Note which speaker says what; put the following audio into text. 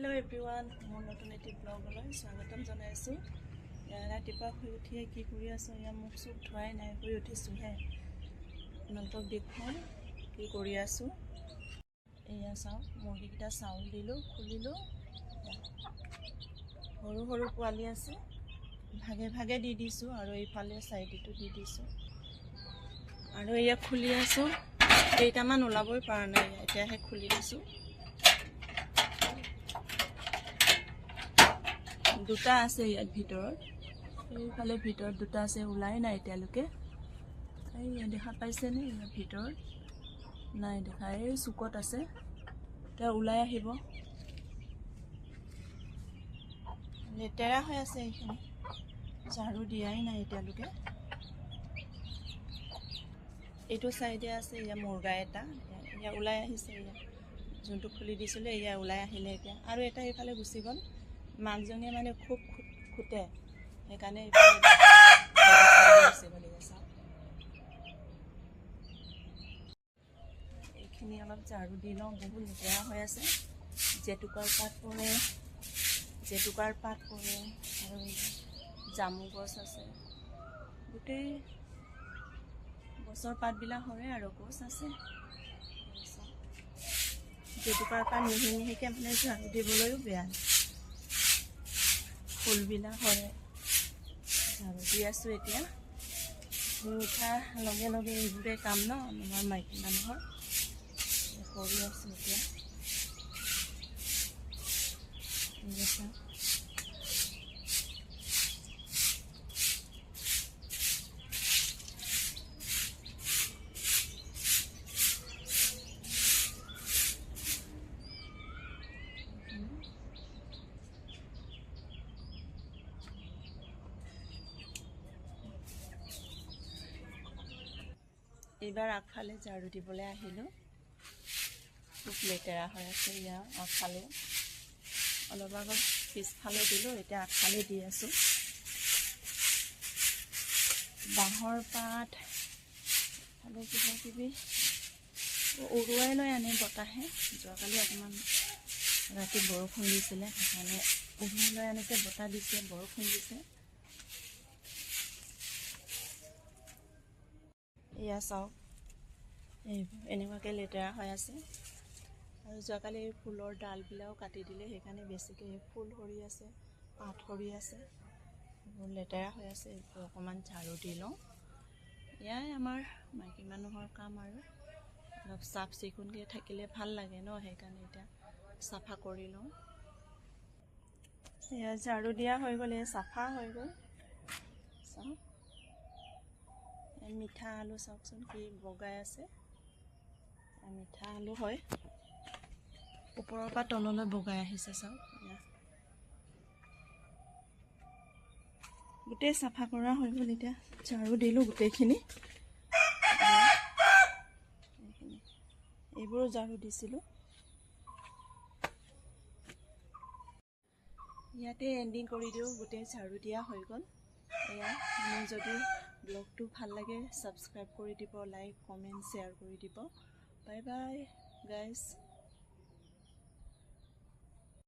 Speaker 1: Hello everyone, মোৰ নতুন এটি ব্লগলৈ স্বাগতম জনাইছো। ৰাতিপুৱা শুই উঠিয়ে কি কৰি আছো, মুখ চুখ ধোৱাই নাই, শুই উঠিছোহে। আপোনালোকক দেখুৱাম কি কৰি আছো। এয়া চাওক, মুৰ্গীকেইটা চাউল দিলো, খুলিলো। সৰু সৰু পোৱালি আছে, ভাগে ভাগে দি দিছো আৰু এইফালে চাইডটো দি দিছো। আৰু এয়া খুলি আছো, কেইটামান ওলাবই পৰা নাই, এতিয়াহে খুলি দিছো। দুটা আছে ইয়াত ভিতৰত, এইফালে ভিতৰত দুটা আছে, ওলাই নাই এতিয়ালৈকে। এই দেখা পাইছেনে? ইয়াৰ ভিতৰত নাই দেখা, এই চুকত আছে, এতিয়া ওলাই আহিব। লেতেৰা হৈ আছে এইখিনি, ঝাৰু দিয়াই নাই এতিয়ালৈকে। এইটো চাইডে আছে এয়া মুৰ্গা এটা, এয়া ওলাই আহিছে। এয়া যোনটো খুলি দিছিলে, এয়া ওলাই আহিলে এতিয়া। আৰু এটা এইফালে গুচি গ'ল। মাকজনীয়ে মানে খুব খুটে, সেইকাৰণে এইখিনি অলপ ঝাৰু দি লওঁ, বহুত লেতেৰা হৈ আছে। জেতুকাৰ পাত পৰে আৰু জামু গছ আছে, গোটেই গছৰ পাতবিলাক সৰে আৰু গছ আছে। জেতুকাৰ পাত মিহি মিহিকৈ মানে ঝাৰু দিবলৈও বেয়া, ফুলবিলাক সৰে। ঝাৰু দি আছোঁ এতিয়া। শুই উঠাৰ লগে লগে এইবোৰে কাম ন, আমাৰ মাইকী মানুহৰ। কৰি আছোঁ এতিয়া। ঠিক আছে, এইবাৰ আগফালে ঝাৰু দিবলৈ আহিলোঁ। খুব লেতেৰা হৈ আছে ইয়াৰ আগফালে। অলপ আগত পিছফালে দিলোঁ, এতিয়া আগফালে দি আছোঁ। বাঁহৰ পাত আৰু কিবা কিবি উৰুৱাই লৈ আনে বতাহে। যোৱাকালি অকণমান ৰাতি বৰষুণ দিছিলে, সেইকাৰণে উৰুৱাই লৈ আনিছে, বতাহ দিছে, বৰষুণ দিছে। এয়া চাওক, এনেকুৱাকৈ লেতেৰা হৈ আছে। আৰু যোৱাকালি এই ফুলৰ ডালবিলাকো কাটি দিলে, সেইকাৰণে বেছিকৈ ফুল সৰি আছে, পাত সৰি আছে, এইবোৰ লেতেৰা হৈ আছে। এইবোৰ অকণমান ঝাৰু দি লওঁ। এয়াই আমাৰ মাইকী মানুহৰ কাম, আৰু অলপ চাফ চিকুণকৈ থাকিলে ভাল লাগে ন, সেইকাৰণে এতিয়া চাফা কৰি লওঁ। এয়া ঝাৰু দিয়া হৈ গ'লে, চাফা হৈ গ'ল। চাওক, মিঠা আলু চাওকচোন কি বগাই আছে, মিঠা আলু হয়, ওপৰৰ পৰা তললৈ বগাই আহিছে। চাওক, গোটেই চাফা কৰা হৈ গ'ল। এতিয়া ঝাৰু দিলোঁ গোটেইখিনি, এইবোৰো ঝাৰু দিছিলোঁ। ইয়াতে এণ্ডিং কৰি দিওঁ, গোটেই ঝাৰু দিয়া হৈ গ'ল। এয়া, মোৰ যদি ব্লগটো ভাল লাগে ছাবস্ক্ৰাইব কৰি দিব, লাইক কমেণ্ট শ্বেয়াৰ কৰি দিব। Bye bye guys.